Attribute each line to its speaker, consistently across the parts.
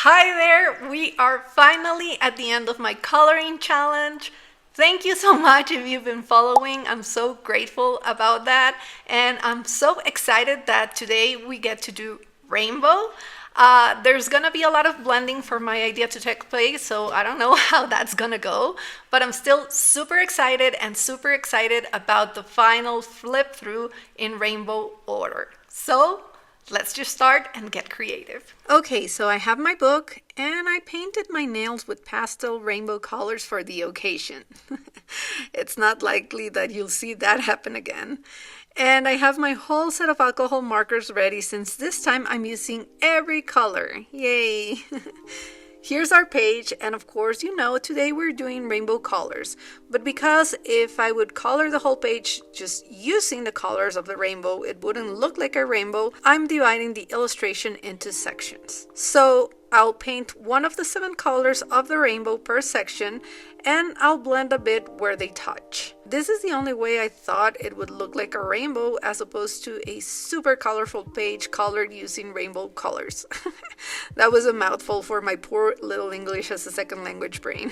Speaker 1: Hi there! We are finally at the end of my coloring challenge. Thank you so much if you've been following. I'm so grateful about that. And I'm so excited that today we get to do rainbow. There's gonna be a lot of blending for my idea to take place, so I don't know how that's gonna go, but I'm still super excited and super excited about the final flip through in rainbow order. So let's just start and get creative. Okay, so I have my book and I painted my nails with pastel rainbow colors for the occasion. It's not likely that you'll see that happen again. And I have my whole set of alcohol markers ready since this time I'm using every color. Yay! Here's our page, and of course, today we're doing rainbow colors. But because if I would color the whole page just using the colors of the rainbow, it wouldn't look like a rainbow, I'm dividing the illustration into sections. So I'll paint one of the 7 colors of the rainbow per section, and I'll blend a bit where they touch. This is the only way I thought it would look like a rainbow as opposed to a super colorful page colored using rainbow colors. That was a mouthful for my poor little English as a second language brain.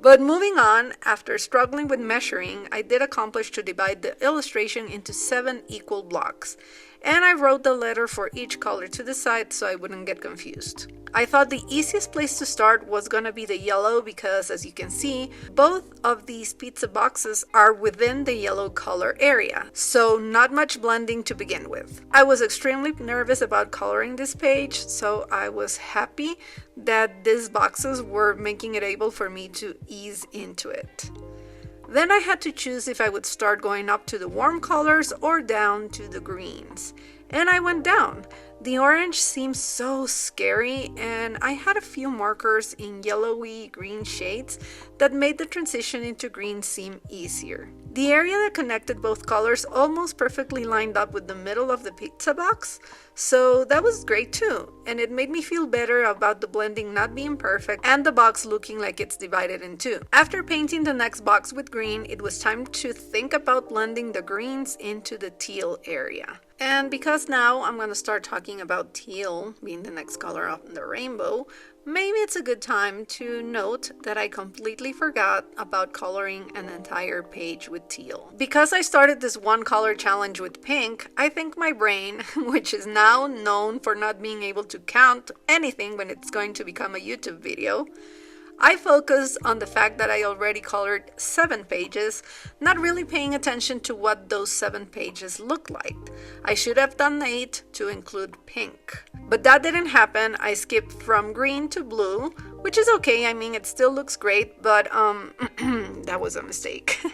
Speaker 1: But moving on, after struggling with measuring, I did accomplish to divide the illustration into 7 equal blocks. And I wrote the letter for each color to the side so I wouldn't get confused. I thought the easiest place to start was gonna be the yellow because, as you can see, both of these pizza boxes are within the yellow color area, so not much blending to begin with. I was extremely nervous about coloring this page, so I was happy that these boxes were making it able for me to ease into it. Then I had to choose if I would start going up to the warm colors or down to the greens. And I went down. The orange seemed so scary, and I had a few markers in yellowy green shades that made the transition into green seem easier. The area that connected both colors almost perfectly lined up with the middle of the pizza box, so that was great too, and it made me feel better about the blending not being perfect and the box looking like it's divided in two. After painting the next box with green, it was time to think about blending the greens into the teal area. And because now I'm going to start talking about teal being the next color of the rainbow, maybe it's a good time to note that I completely forgot about coloring an entire page with teal. Because I started this one color challenge with pink, I think my brain, which is now known for not being able to count anything when it's going to become a YouTube video, I focused on the fact that I already colored 7 pages, not really paying attention to what those 7 pages look like. I should have done 8 to include pink. But that didn't happen. I skipped from green to blue, which is okay. I mean, it still looks great, but that was a mistake.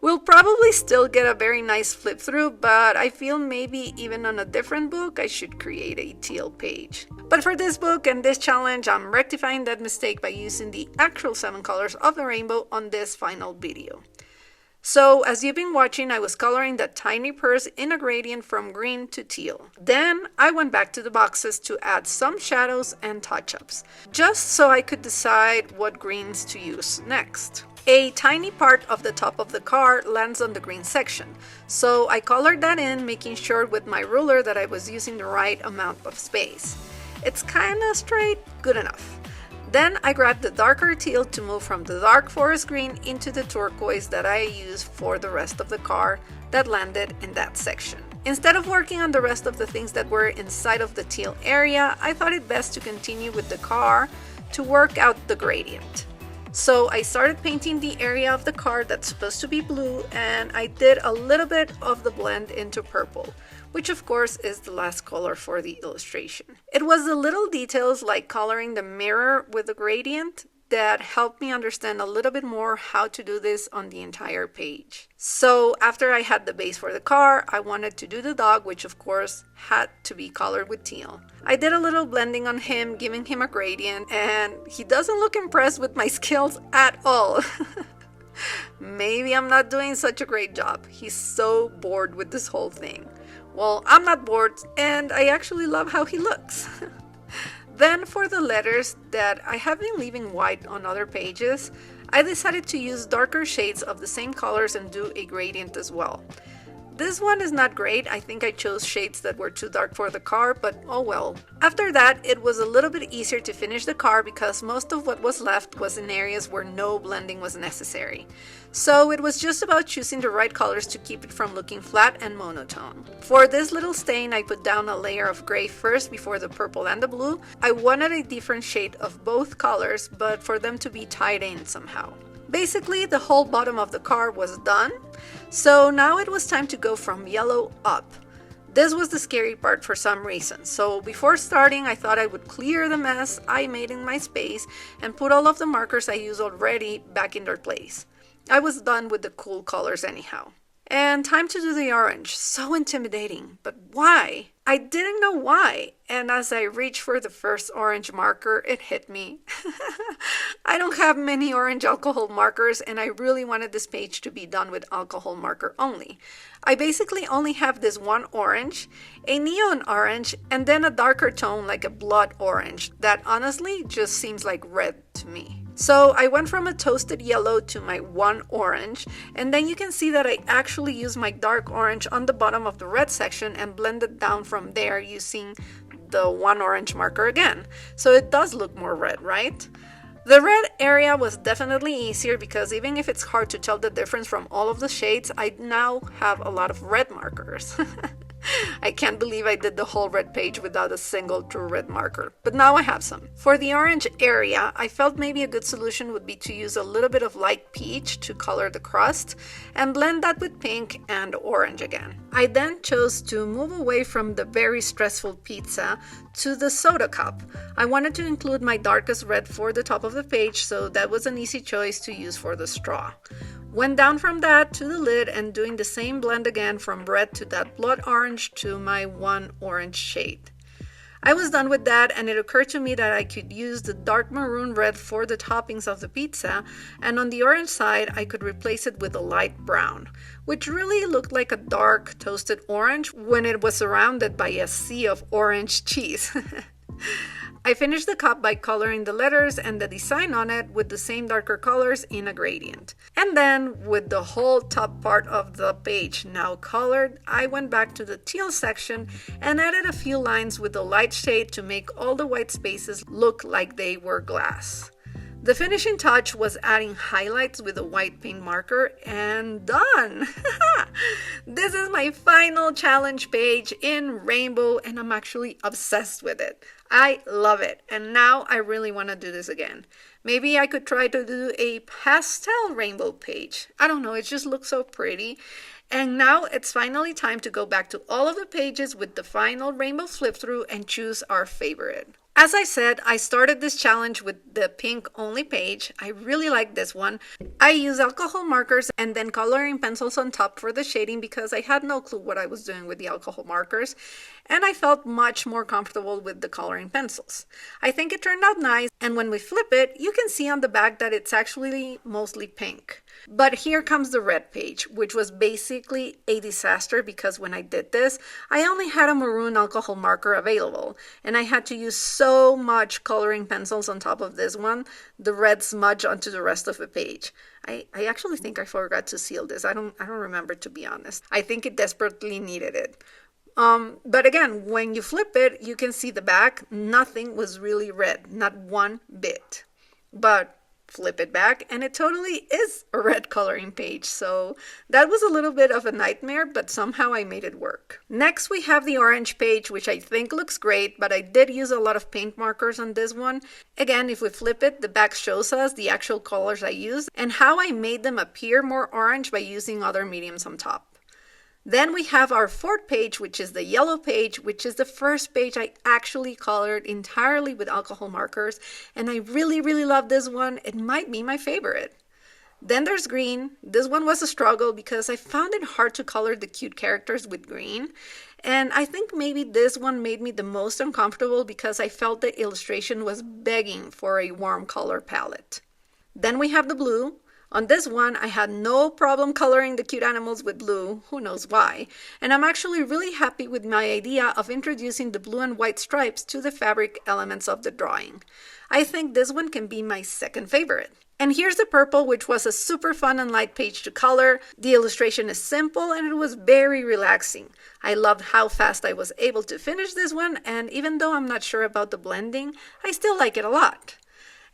Speaker 1: We'll probably still get a very nice flip through, but I feel maybe even on a different book I should create a teal page. But for this book and this challenge, I'm rectifying that mistake by using the actual 7 colors of the rainbow on this final video. So as you've been watching, I was coloring that tiny purse in a gradient from green to teal. Then I went back to the boxes to add some shadows and touch-ups, just so I could decide what greens to use next. A tiny part of the top of the car lands on the green section, so I colored that in, making sure with my ruler that I was using the right amount of space. It's kinda straight, good enough. Then I grabbed the darker teal to move from the dark forest green into the turquoise that I used for the rest of the car that landed in that section. Instead of working on the rest of the things that were inside of the teal area, I thought it best to continue with the car to work out the gradient. So I started painting the area of the car that's supposed to be blue, and I did a little bit of the blend into purple, which of course is the last color for the illustration. It was the little details like coloring the mirror with the gradient that helped me understand a little bit more how to do this on the entire page. So after I had the base for the car, I wanted to do the dog, which of course had to be colored with teal. I did a little blending on him, giving him a gradient, and he doesn't look impressed with my skills at all. Maybe I'm not doing such a great job. He's so bored with this whole thing. Well, I'm not bored, and I actually love how he looks. Then for the letters that I have been leaving white on other pages, I decided to use darker shades of the same colors and do a gradient as well. This one is not great. I think I chose shades that were too dark for the car, but oh well. After that, it was a little bit easier to finish the car because most of what was left was in areas where no blending was necessary. So it was just about choosing the right colors to keep it from looking flat and monotone. For this little stain, I put down a layer of gray first before the purple and the blue. I wanted a different shade of both colors, but for them to be tied in somehow. Basically, the whole bottom of the car was done, so now it was time to go from yellow up. This was the scary part for some reason, so before starting I thought I would clear the mess I made in my space and put all of the markers I used already back in their place. I was done with the cool colors anyhow. And time to do the orange. So intimidating, but why? I didn't know why, and as I reached for the first orange marker, it hit me. I don't have many orange alcohol markers, and I really wanted this page to be done with alcohol marker only. I basically only have this one orange, a neon orange, and then a darker tone like a blood orange that honestly just seems like red to me. So I went from a toasted yellow to my one orange, and then you can see that I actually used my dark orange on the bottom of the red section and blended down from there using the one orange marker again. So it does look more red, right? The red area was definitely easier because even if it's hard to tell the difference from all of the shades, I now have a lot of red markers. I can't believe I did the whole red page without a single true red marker, but now I have some. For the orange area, I felt maybe a good solution would be to use a little bit of light peach to color the crust and blend that with pink and orange again. I then chose to move away from the very stressful pizza to the soda cup. I wanted to include my darkest red for the top of the page, so that was an easy choice to use for the straw. Went down from that to the lid and doing the same blend again from red to that blood orange to my one orange shade. I was done with that, and it occurred to me that I could use the dark maroon red for the toppings of the pizza, and on the orange side I could replace it with a light brown, which really looked like a dark toasted orange when it was surrounded by a sea of orange cheese. I finished the cup by coloring the letters and the design on it with the same darker colors in a gradient. And then, with the whole top part of the page now colored, I went back to the teal section and added a few lines with the light shade to make all the white spaces look like they were glass. The finishing touch was adding highlights with a white paint marker, and done! This is my final challenge page in rainbow, and I'm actually obsessed with it. I love it, and now I really want to do this again. Maybe I could try to do a pastel rainbow page. I don't know, it just looks so pretty. And now it's finally time to go back to all of the pages with the final rainbow flip through and choose our favorite. As I said, I started this challenge with the pink only page. I really like this one. I use alcohol markers and then coloring pencils on top for the shading because I had no clue what I was doing with the alcohol markers, and I felt much more comfortable with the coloring pencils. I think it turned out nice, and when we flip it, you can see on the back that it's actually mostly pink. But here comes the red page, which was basically a disaster because when I did this, I only had a maroon alcohol marker available, and I had to use so much coloring pencils on top of this one, the red smudge onto the rest of the page. I actually think I forgot to seal this. I don't remember, to be honest. I think it desperately needed it. But again, when you flip it, you can see the back. Nothing was really red, not one bit. But flip it back and it totally is a red coloring page, so that was a little bit of a nightmare, but somehow I made it work. Next we have the orange page, which I think looks great, but I did use a lot of paint markers on this one. Again, if we flip it, the back shows us the actual colors I used and how I made them appear more orange by using other mediums on top. Then we have our fourth page, which is the yellow page, which is the first page I actually colored entirely with alcohol markers, and I really love this one. It might be my favorite. Then there's green. This one was a struggle because I found it hard to color the cute characters with green, and I think maybe this one made me the most uncomfortable because I felt the illustration was begging for a warm color palette. Then we have the blue. On this one, I had no problem coloring the cute animals with blue, who knows why, and I'm actually really happy with my idea of introducing the blue and white stripes to the fabric elements of the drawing. I think this one can be my second favorite. And here's the purple, which was a super fun and light page to color. The illustration is simple and it was very relaxing. I loved how fast I was able to finish this one, and even though I'm not sure about the blending, I still like it a lot.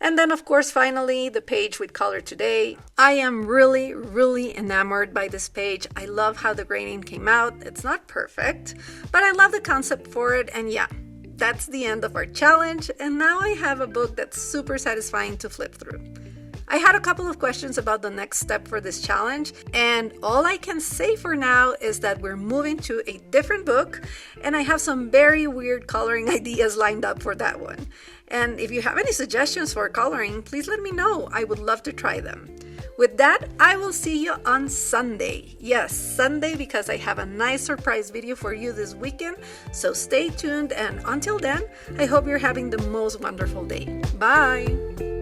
Speaker 1: And then, of course, finally, the page with color today. I am really enamored by this page. I love how the grading came out. It's not perfect, but I love the concept for it. And yeah, that's the end of our challenge. And now I have a book that's super satisfying to flip through. I had a couple of questions about the next step for this challenge, and all I can say for now is that we're moving to a different book, and I have some very weird coloring ideas lined up for that one. And if you have any suggestions for coloring, please let me know. I would love to try them. With that, I will see you on Sunday. Yes, Sunday, because I have a nice surprise video for you this weekend. So stay tuned, and until then, I hope you're having the most wonderful day. Bye!